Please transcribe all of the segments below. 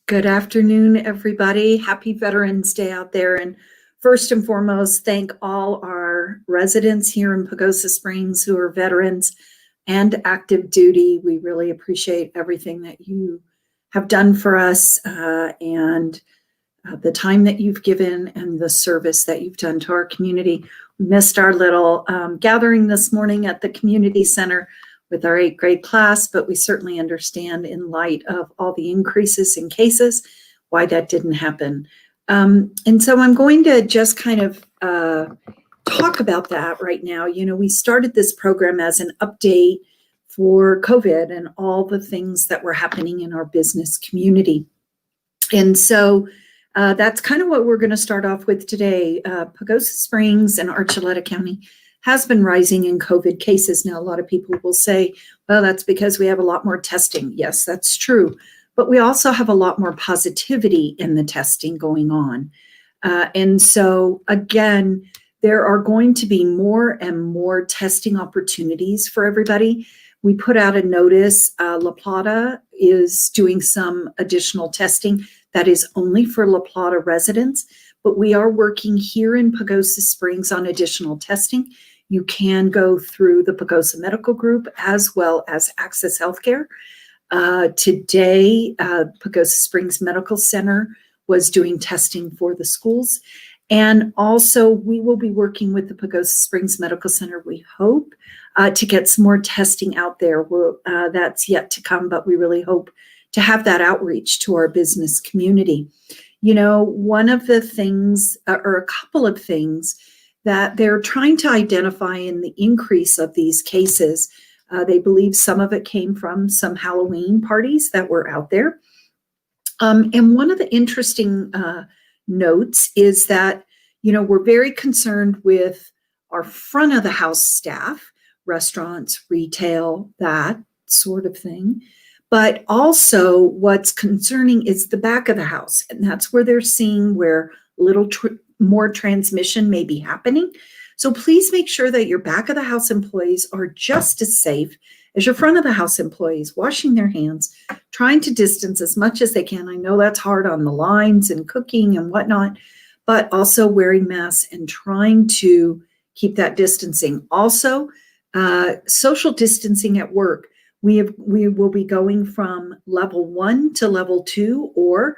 Good afternoon, everybody. Happy Veterans Day out there. And first and foremost, thank all our residents here in Pagosa Springs who are veterans and active duty. We really appreciate everything that you have done for us and the time that you've given and the service that you've done to our community. We missed our little gathering this morning at the community center with our 8th grade class, but we certainly understand in light of all the increases in cases why that didn't happen. And so I'm going to just kind of talk about that right now. You know, we started this program as an update for COVID and all the things that were happening in our business community. And so that's kind of what we're going to start off with today. Pagosa Springs and Archuleta County has been rising in COVID cases. Now, a lot of people will say, well, that's because we have a lot more testing. Yes, that's true. But we also have a lot more positivity in the testing going on. And so, again, there are going to be more and more testing opportunities for everybody. We put out a notice. La Plata is doing some additional testing that is only for La Plata residents, but we are working here in Pagosa Springs on additional testing. You can go through the Pagosa Medical Group as well as Access Healthcare. Today, Pagosa Springs Medical Center was doing testing for the schools. And also, we will be working with the Pagosa Springs Medical Center, we hope, to get some more testing out there. That's yet to come, but we really hope to have that outreach to our business community. You know, one of the things, or a couple of things, that they're trying to identify in the increase of these cases. They believe some of it came from some Halloween parties that were out there. And one of the interesting notes is that, you know, we're very concerned with our front of the house staff, restaurants, retail, that sort of thing. But also what's concerning is the back of the house. And that's where they're seeing where little more transmission may be happening. So please make sure that your back of the house employees are just as safe as your front of the house employees, washing their hands, trying to distance as much as they can. I know that's hard on the lines and cooking and whatnot, but also wearing masks and trying to keep that distancing. Also, social distancing at work. We will be going from level 1 to level 2, or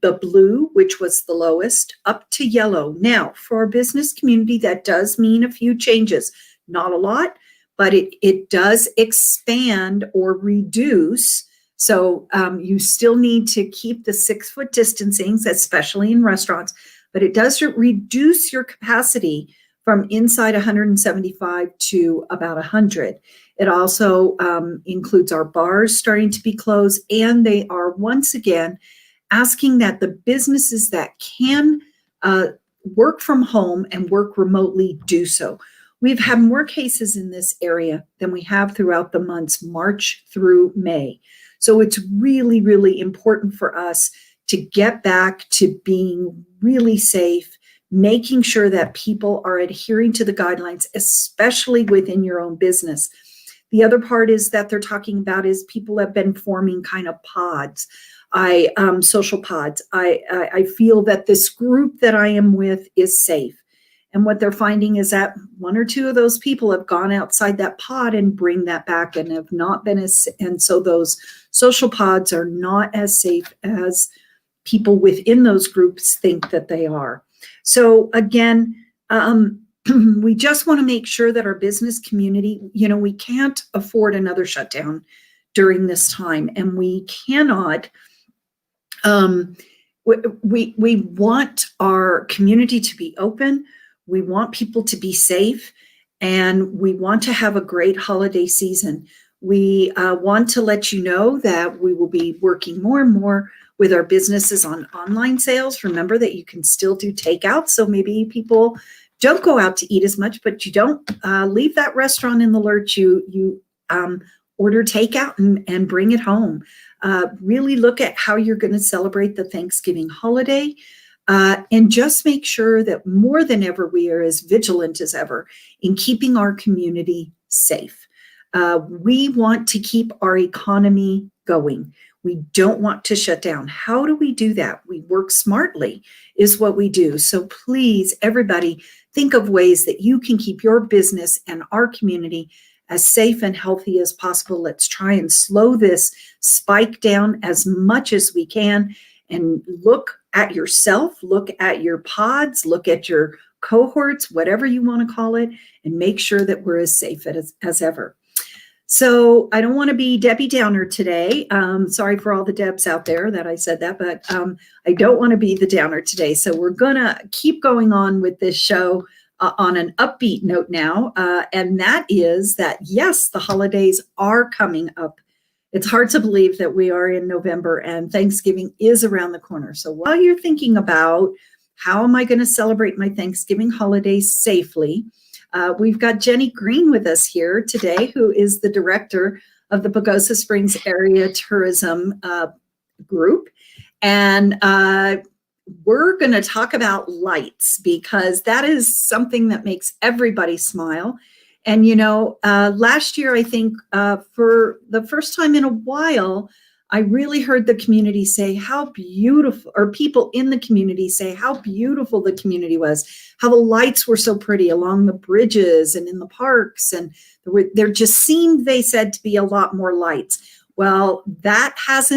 the blue, which was the lowest, up to yellow. Now, for our business community, that does mean a few changes. Not a lot, but it does expand or reduce. So you still need to keep the 6-foot distancing, especially in restaurants, but it does reduce your capacity from inside 175 to about 100. It also includes our bars starting to be closed, and they are once again asking that the businesses that can work from home and work remotely do so. We've had more cases in this area than we have throughout the months March through May. So it's really, really important for us to get back to being really safe, making sure that people are adhering to the guidelines, especially within your own business. The other part is that they're talking about is people have been forming kind of pods. Social pods. I feel that this group that I am with is safe. And what they're finding is that 1 or 2 of those people have gone outside that pod and bring that back and have not been and so those social pods are not as safe as people within those groups think that they are. So again, we just want to make sure that our business community, you know, we can't afford another shutdown during this time, and we cannot. We want our community to be open. We want people to be safe, and we want to have a great holiday season. We want to let you know that we will be working more and more with our businesses on online sales. Remember that you can still do takeout. So maybe people don't go out to eat as much, but you don't leave that restaurant in the lurch. You order takeout and bring it home. Really look at how you're going to celebrate the Thanksgiving holiday, and just make sure that more than ever, we are as vigilant as ever in keeping our community safe. We want to keep our economy going. We don't want to shut down. How do we do that? We work smartly is what we do. So please, everybody, think of ways that you can keep your business and our community as safe and healthy as possible. Let's try and slow this spike down as much as we can, and look at yourself, look at your pods, look at your cohorts, whatever you want to call it, and make sure that we're as safe as ever. So I don't want to be Debbie Downer today. Sorry for all the Debs out there that I said that, but I don't want to be the downer today. So we're going to keep going on with this show on an upbeat note now. And that is that, yes, the holidays are coming up. It's hard to believe that we are in November and Thanksgiving is around the corner. So while you're thinking about how am I going to celebrate my Thanksgiving holidays safely, we've got Jenny Green with us here today, who is the director of the Pagosa Springs Area Tourism Group. And we're going to talk about lights, because that is something that makes everybody smile. And, you know, last year, I think for the first time in a while, I really heard the community say how beautiful, or people in the community say how beautiful the community was, how the lights were so pretty along the bridges and in the parks. And there just seemed, they said, to be a lot more lights. Well, that's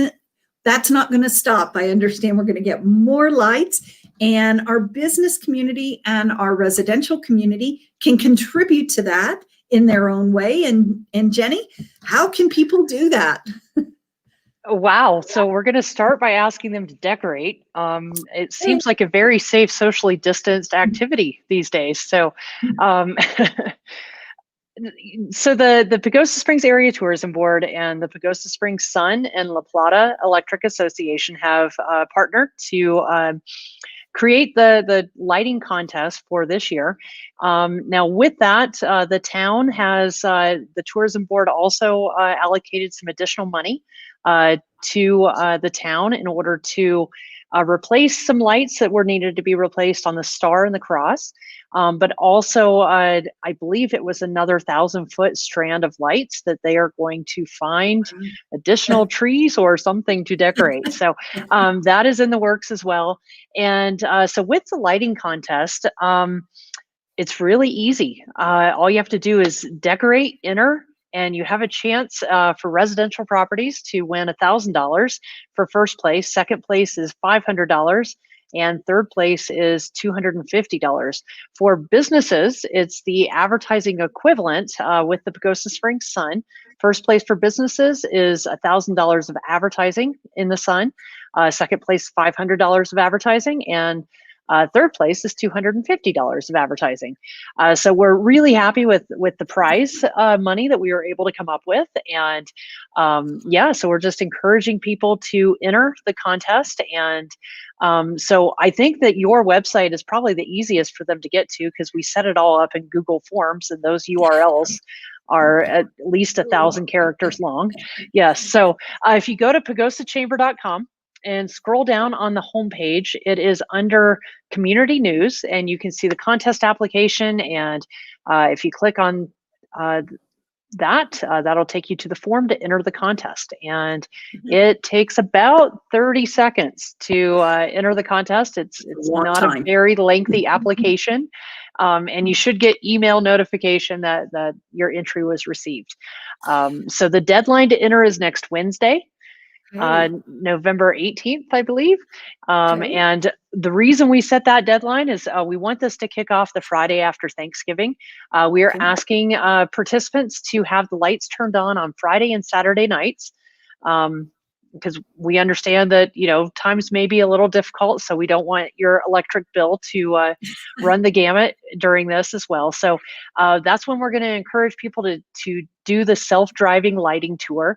not going to stop. I understand we're going to get more lights, and our business community and our residential community can contribute to that in their own way. And Jenny, how can people do that? Wow. So we're going to start by asking them to decorate. It seems like a very safe, socially distanced activity these days. So, so the Pagosa Springs Area Tourism Board and the Pagosa Springs Sun and La Plata Electric Association have partnered to create the lighting contest for this year. Now with that, the town has, the tourism board also allocated some additional money to the town in order to replace some lights that were needed to be replaced on the Star and the Cross. But also, I believe it was another 1,000-foot strand of lights that they are going to find additional trees or something to decorate. So that is in the works as well. And so with the lighting contest, it's really easy. All you have to do is decorate, enter, and you have a chance for residential properties to win $1,000 for first place. Second place is $500. And third place is $250. For businesses, it's the advertising equivalent with the Pagosa Springs Sun. First place for businesses is $1,000 of advertising in the Sun. Second place, $500 of advertising, and third place is $250 of advertising. So we're really happy with the prize money that we were able to come up with. And yeah, so we're just encouraging people to enter the contest. And so I think that your website is probably the easiest for them to get to, because we set it all up in Google Forms, and those URLs are at least 1,000 characters long. Yes. So if you go to pagosachamber.com, and scroll down on the homepage, it is under community news, and you can see the contest application. And if you click on that'll take you to the form to enter the contest. And it takes about 30 seconds to enter the contest. It's not a very lengthy application. And you should get email notification that your entry was received. So the deadline to enter is next Wednesday. November 18th, I believe. And the reason we set that deadline is we want this to kick off the Friday after Thanksgiving. We are asking participants to have the lights turned on Friday and Saturday nights, because we understand that, you know, times may be a little difficult, so we don't want your electric bill to run the gamut during this as well. So that's when we're going to encourage people to do the self-driving lighting tour.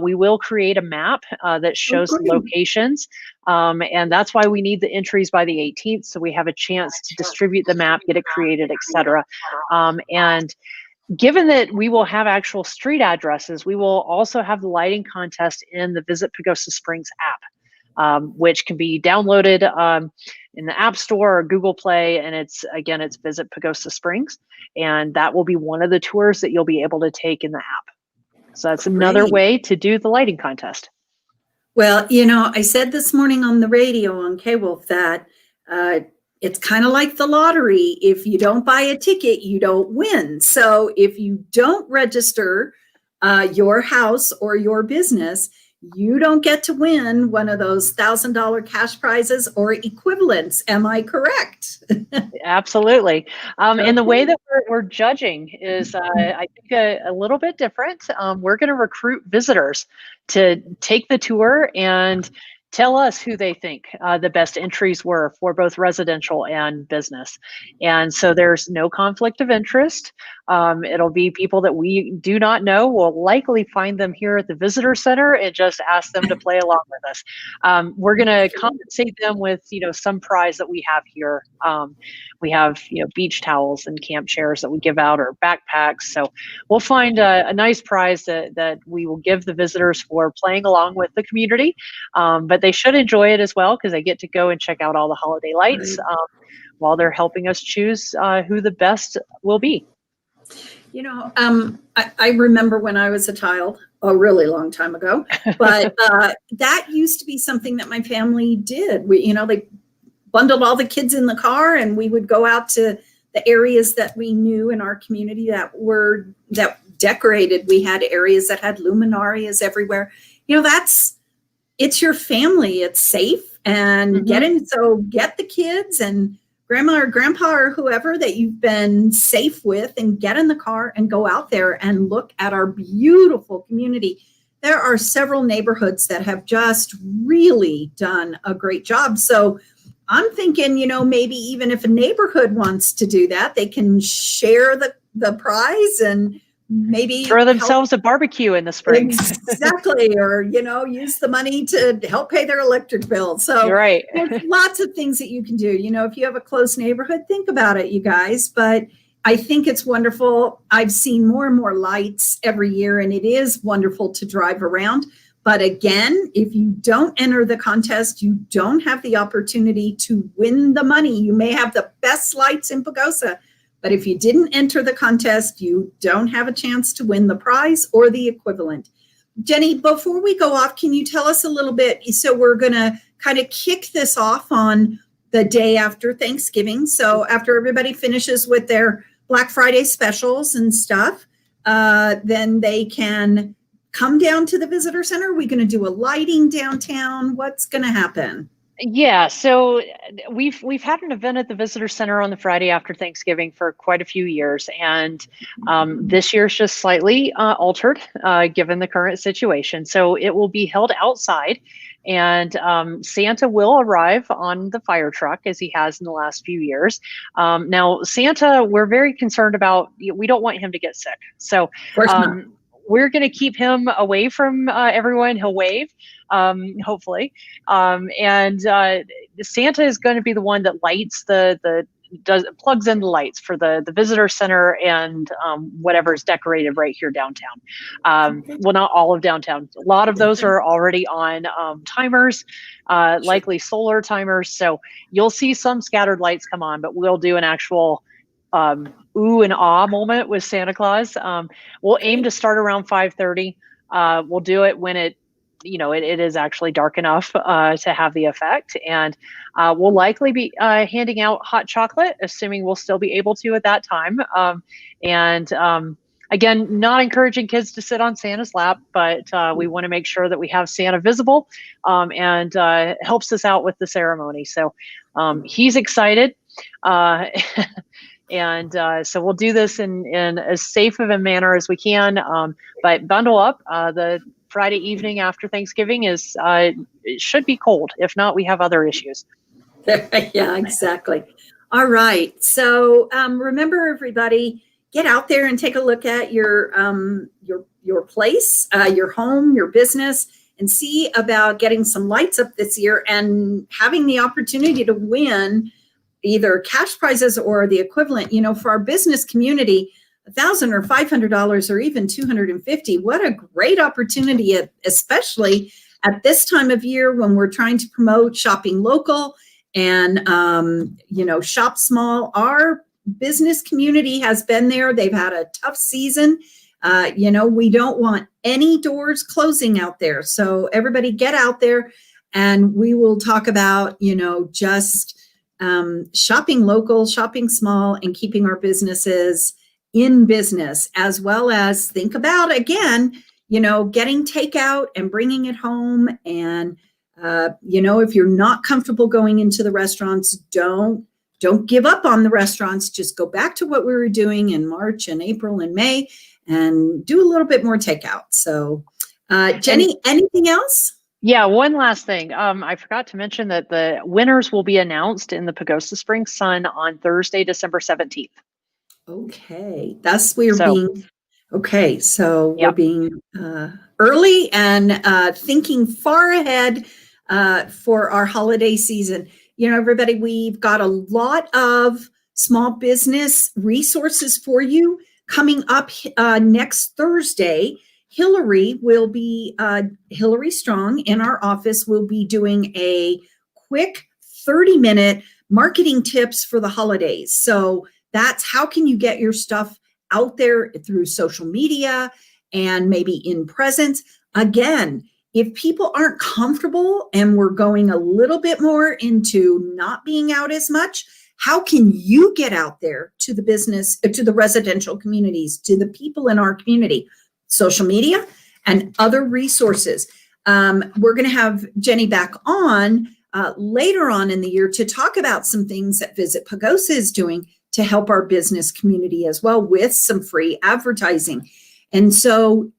We will create a map that shows the locations, and that's why we need the entries by the 18th, so we have a chance to distribute the map, get it created, etc. And given that we will have actual street addresses, we will also have the lighting contest in the Visit Pagosa Springs app, which can be downloaded in the App Store or Google Play. And it's Visit Pagosa Springs. And that will be one of the tours that you'll be able to take in the app. So that's another way to do the lighting contest. Well, you know, I said this morning on the radio on K-Wolf that uh, it's kind of like the lottery. If you don't buy a ticket, you don't win. So if you don't register your house or your business, you don't get to win one of those $1,000 cash prizes or equivalents. Am I correct? Absolutely. And the way Okay. that we're judging is, I think, a little bit different. We're going to recruit visitors to take the tour and tell us who they think the best entries were for both residential and business. And so there's no conflict of interest. It'll be people that we do not know. We'll likely find them here at the visitor center and just ask them to play along with us. We're going to compensate them with, some prize that we have here. We have, beach towels and camp chairs that we give out, or backpacks. So we'll find a nice prize that we will give the visitors for playing along with the community. But they should enjoy it as well, because they get to go and check out all the holiday lights while they're helping us choose who the best will be. You know, I remember when I was a child, a really long time ago, but that used to be something that my family did. They bundled all the kids in the car and we would go out to the areas that we knew in our community that decorated. We had areas that had luminarias everywhere. It's your family. It's safe and so get the kids and grandma or grandpa or whoever that you've been safe with and get in the car and go out there and look at our beautiful community. There are several neighborhoods that have just really done a great job. So I'm thinking, maybe even if a neighborhood wants to do that, they can share the prize and maybe throw themselves a barbecue in the spring. Exactly. Or, use the money to help pay their electric bill. So you're right. There's lots of things that you can do. If you have a close neighborhood, think about it, you guys. But I think it's wonderful. I've seen more and more lights every year, and it is wonderful to drive around. But again, if you don't enter the contest, you don't have the opportunity to win the money. You may have the best lights in Pagosa, but if you didn't enter the contest, you don't have a chance to win the prize or the equivalent. Jenny, before we go off, can you tell us a little bit? So we're going to kind of kick this off on the day after Thanksgiving. So after everybody finishes with their Black Friday specials and stuff, then they can come down to the visitor center. Are we going to do a lighting downtown? What's going to happen? Yeah, so we've had an event at the visitor center on the Friday after Thanksgiving for quite a few years, and this year's just slightly altered given the current situation. So it will be held outside, and Santa will arrive on the fire truck as he has in the last few years. Now, Santa, we're very concerned about. We don't want him to get sick, so we're going to keep him away from everyone. He'll wave, hopefully. And Santa is going to be the one that lights plugs in the lights for the visitor center and whatever is decorated right here downtown. Well, not all of downtown. A lot of those are already on timers, likely solar timers. So you'll see some scattered lights come on, but we'll do an actual ooh and ah moment with Santa Claus. We'll aim to start around 5:30. We'll do it when it is actually dark enough to have the effect. And we'll likely be handing out hot chocolate, assuming we'll still be able to at that time. Again, not encouraging kids to sit on Santa's lap, but we want to make sure that we have Santa visible and helps us out with the ceremony. So he's excited. And so we'll do this in as safe of a manner as we can, but bundle up. The Friday evening after Thanksgiving it should be cold. If not, we have other issues. Yeah, exactly. All right. So remember, everybody, get out there and take a look at your place, your home, your business, and see about getting some lights up this year and having the opportunity to win either cash prizes or the equivalent. For our business community, $1,000 or $500 or even $250. What a great opportunity, especially at this time of year when we're trying to promote shopping local and, shop small. Our business community has been there. They've had a tough season. We don't want any doors closing out there. So everybody get out there, and we will talk about, just shopping local, shopping small, and keeping our businesses in business, as well as think about, again, getting takeout and bringing it home. And, if you're not comfortable going into the restaurants, don't give up on the restaurants. Just go back to what we were doing in March and April and May and do a little bit more takeout. So, Jenny, anything else? Yeah, one last thing. I forgot to mention that the winners will be announced in the Pagosa Springs Sun on Thursday, December 17th. Okay, we're being early and thinking far ahead for our holiday season. Everybody, we've got a lot of small business resources for you coming up next Thursday. Hillary Strong in our office will be doing a quick 30-minute marketing tips for the holidays. So that's how can you get your stuff out there through social media and maybe in presence. Again, if people aren't comfortable and we're going a little bit more into not being out as much, how can you get out there to the business, to the residential communities, to the people in our community? Social media and other resources. We're going to have Jenny back on later on in the year to talk about some things that Visit Pagosa is doing to help our business community as well, with some free advertising. And so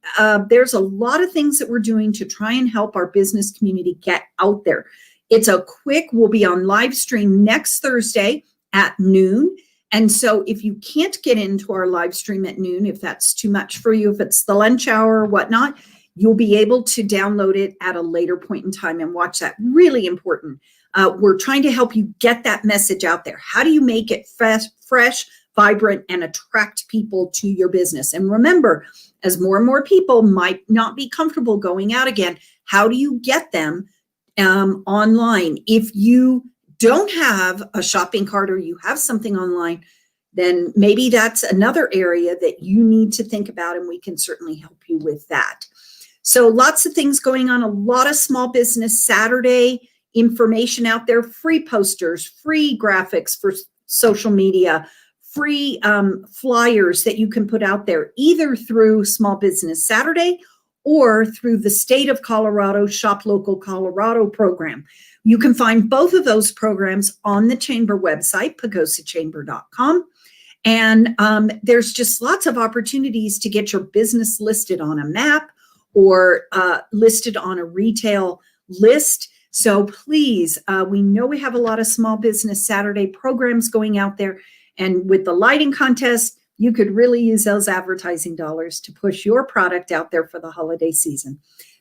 there's a lot of things that we're doing to try and help our business community get out there. We'll be on live stream next Thursday at noon. And so if you can't get into our live stream at noon, if that's too much for you, if it's the lunch hour or whatnot, you'll be able to download it at a later point in time and watch that. Really important. We're trying to help you get that message out there. How do you make it fresh, vibrant, and attract people to your business? And remember, as more and more people might not be comfortable going out again, how do you get them online? If you don't have a shopping cart or you have something online, then maybe that's another area that you need to think about, and we can certainly help you with that. So lots of things going on, a lot of small business Saturday information out there, free posters, free graphics for social media, free flyers that you can put out there, either through Small Business Saturday or through the State of Colorado Shop Local Colorado program. You can find both of those programs on the Chamber website, pagosachamber.com. And there's just lots of opportunities to get your business listed on a map or listed on a retail list. So please, we know we have a lot of Small Business Saturday programs going out there. And with the lighting contest, you could really use those advertising dollars to push your product out there for the holiday season.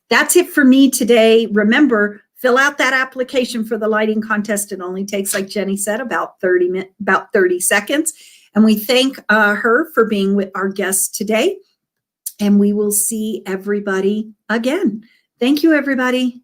That's it for me today. Remember, fill out that application for the lighting contest. It only takes, like Jenny said, about 30 seconds. And we thank her for being with our guests today. And we will see everybody again. Thank you, everybody.